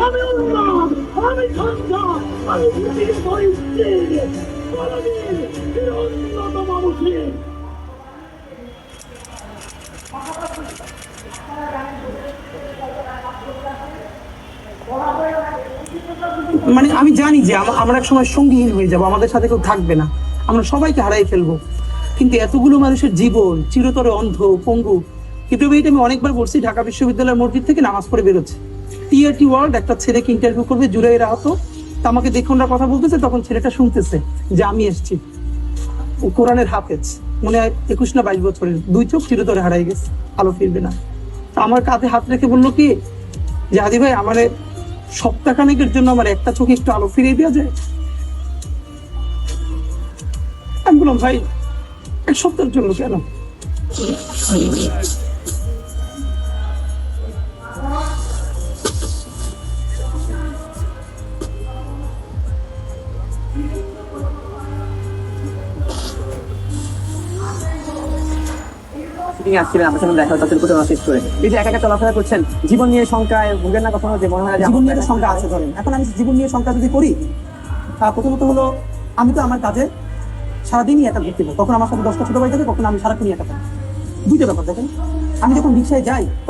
আমি উন্মাদ, আমি ঠান্ডা, আমি পৃথিবীর পরিস্থিতি পৃথিবীর অন্যতম মুসলিম। মানে আমি জানি যে আমরা এক সময় সঙ্গীহীন হয়ে যাব, আমাদের সাথে কেউ থাকবে না, আমরা সবাইকে হারাই ফেলবো, কিন্তু এতগুলো মানুষের জীবন চিরতরে অন্ধ পঙ্গু। কিন্তু এইটা আমি অনেকবার বলছি, ঢাকা বিশ্ববিদ্যালয়ের মসজিদ থেকে নামাজ পড়ে বেরোচ্ছে, টিআরটি ওয়ার্ল্ড একটা ছেলেকে ইন্টারভিউ করবে, জুলাইয়ের আহত, তা আমাকে দেখে ওনারা কথা বলতেছে, তখন ছেলেটা শুনতেছে যে আমি এসছি, ও কোরআনের হাফেজ, মনে হয় 21 না 22 বছরের, 2 চোখ চিরতরে হারাই গেছে, আলো ফিরবে না। তা আমার কাঁধে হাত রেখে বললো কি যে হাদি ভাই, আমার সপ্তাহখানেকের জন্য আমার একটা চোখে একটু আলো ফিরিয়ে দেওয়া যায়। আমি বললাম ভাই, 1 সপ্তাহের জন্য কেন? শুটিং আসছিলেন, আপনার সঙ্গে দেখা হচ্ছে রিপোর্টার মেসেজ করে, এই যে একা একা চলাফেরা করছেন, জীবন নিয়ে শঙ্কায় ভুগেন না কখনো? যে মনে হয় যে জীবন নিয়ে তো শঙ্কা আছে। ধরেন এখন আমি জীবন নিয়ে শঙ্কা যদি করি, প্রথমত হলো আমি তো আমার কাজে সারাদিনই একা ঘুরতে পারি, তখন আমার সাথে 10টা ছোট ভাই থাকে, তখন আমি সারাদিনই একা থাকি। দুইটা ব্যাপার দেখেন, আমি যখন রিক্সায় যাই